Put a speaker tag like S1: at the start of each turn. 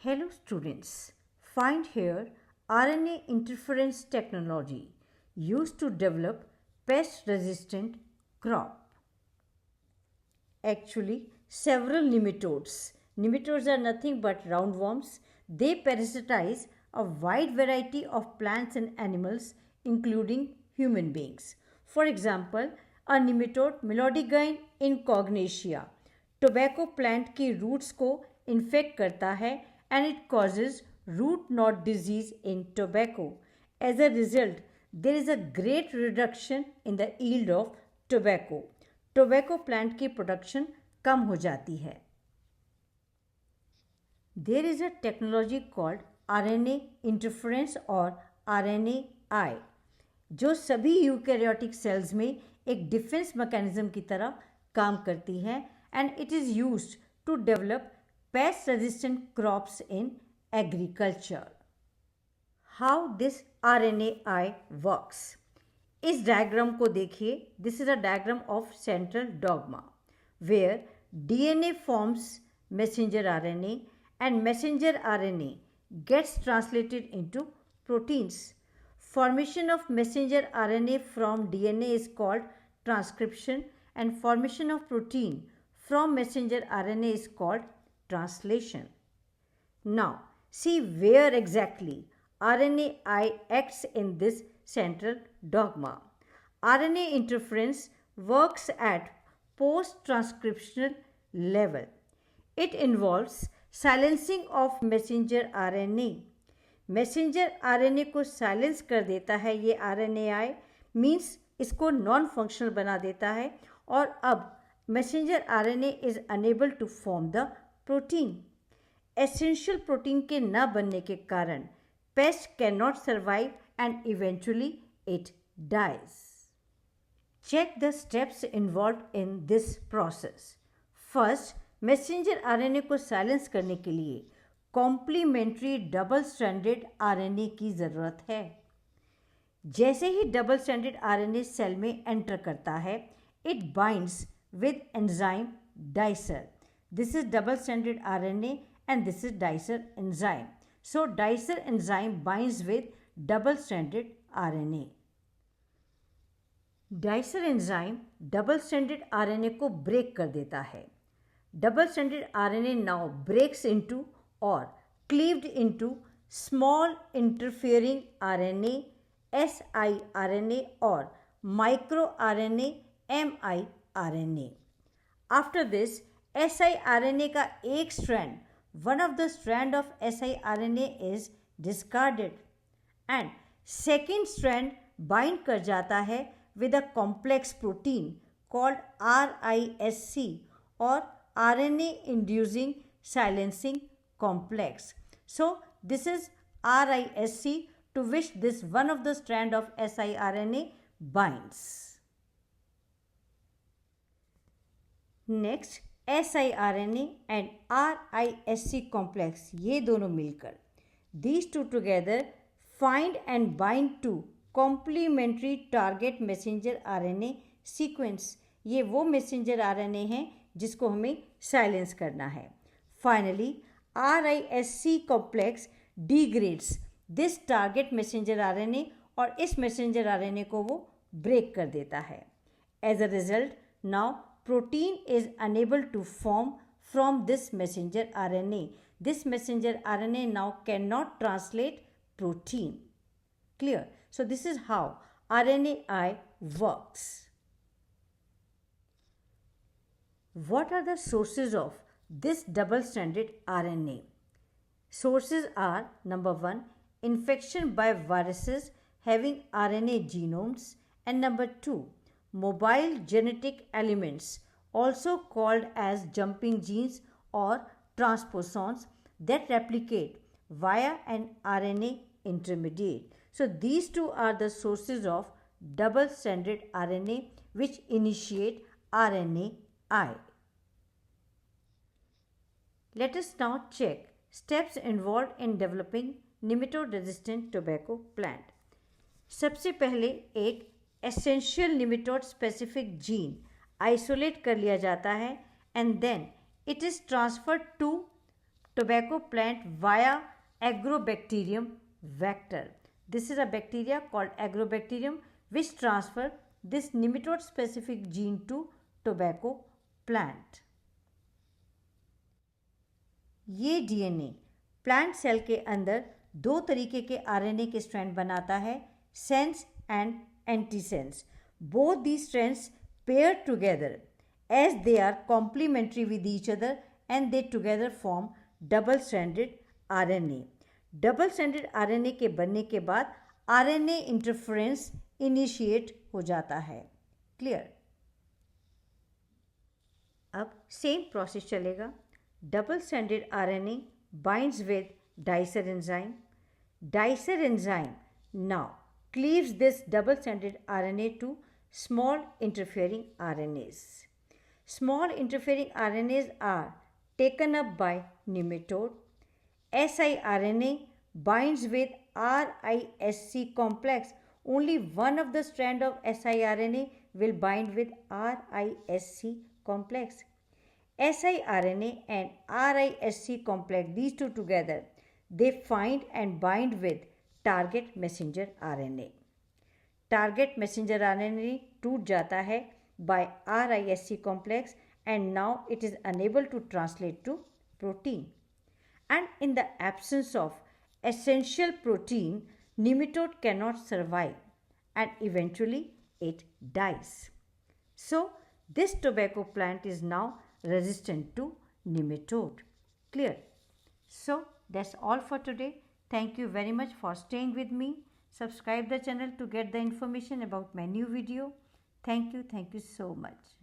S1: Hello students, find here RNA interference technology used to develop pest-resistant crop. Actually, several nematodes. Nematodes are nothing but roundworms. They parasitize a wide variety of plants and animals, including human beings. For example, a nematode Melodigyne incognitia tobacco plant की roots को infect करता है and it causes root knot disease in tobacco. As a result, there is a great reduction in the yield of tobacco. Tobacco plant की production कम हो जाती है. There is a technology called RNA interference or RNAi जो सभी eukaryotic cells में एक defence mechanism की तरह काम करती है and it is used to develop pest resistant crops in agriculture. How this RNAi works. इस डायग्राम को देखिए. This is a diagram of central dogma where DNA forms messenger RNA and messenger RNA gets translated into proteins. Formation of messenger RNA from DNA is called transcription and formation of protein from messenger RNA is called translation. Now, see where exactly RNAi acts in this central dogma. RNA interference works at post-transcriptional level. It involves silencing of messenger RNA. Messenger RNA को silence कर देता है ये RNAi, means इसको non functional बना देता है और अब messenger RNA is unable to form the protein. Essential protein के न बनने के कारण pest can not survive and eventually it dies. Check the steps involve in this process. First, messenger RNA को साइलेंस करने के लिए कॉम्प्लीमेंट्री डबल स्ट्रैंडेड RNA की ज़रूरत है. जैसे ही डबल स्ट्रैंडेड RNA सेल में एंटर करता है, it binds with enzyme dicer. This is double stranded RNA and this is dicer enzyme. So dicer enzyme binds with double stranded RNA. Dicer enzyme double stranded RNA को break कर देता है. Double stranded RNA now breaks into or cleaved into small interfering RNA, siRNA or microRNA, miRNA. After this, siRNA का एक strand, one of the strand of siRNA is discarded and second strand bind कर जाता है with a complex protein called RISC or RNA inducing silencing complex. So this is RISC to which this one of the strand of siRNA binds. Next, siRNA and RISC complex ये दोनों मिलकर these two together find and bind to complementary target messenger RNA sequence. ये वो messenger RNA है जिसको हमें silence करना है. Finally, RISC complex degrades this target messenger RNA और इस messenger RNA को वो ब्रेक कर देता है. As a result, now protein is unable to form from this messenger RNA. This messenger RNA now cannot translate protein. Clear? So this is how RNAi works. What are the sources of this double-stranded RNA? Sources are number 1, infection by viruses having RNA genomes, and number 2, mobile genetic elements also called as jumping genes or transposons that replicate via an RNA intermediate. So these two are the sources of double-stranded RNA which initiate RNAi. Let us now check steps involved in developing nematode-resistant tobacco plant. सबसे पहले एक essential nematode specific gene isolate कर लिया जाता है and then it is transferred to tobacco plant via Agrobacterium vector. This is a bacteria called Agrobacterium which transfer this nematode specific gene to tobacco plant. ये DNA plant cell के अंदर दो तरीके के आरएनए के स्ट्रैंड बनाता है, sense and antisense. Both these strands pair together as they are complementary with each other and they together form double stranded RNA. Double stranded RNA के बनने के बाद आरएनए इंटरफेरेंस इनिशिएट हो जाता है. क्लियर? अब सेम प्रोसेस चलेगा. Double stranded RNA binds with dicer enzyme. Dicer enzyme now cleaves this double stranded RNA to small interfering RNAs. Small interfering RNAs are taken up by nematode. siRNA binds with RISC complex. Only one of the strand of siRNA will bind with RISC complex. siRNA and RISC complex, these two together, they find and bind with target messenger RNA. Target messenger RNA टूट जाता है by RISC complex and now it is unable to translate to protein. And in the absence of essential protein, nematode cannot survive and eventually it dies. So this tobacco plant is now resistant to nematode. Clear? So that's all for today. Thank you very much for staying with me. Subscribe the channel to get the information about my new video. Thank you so much.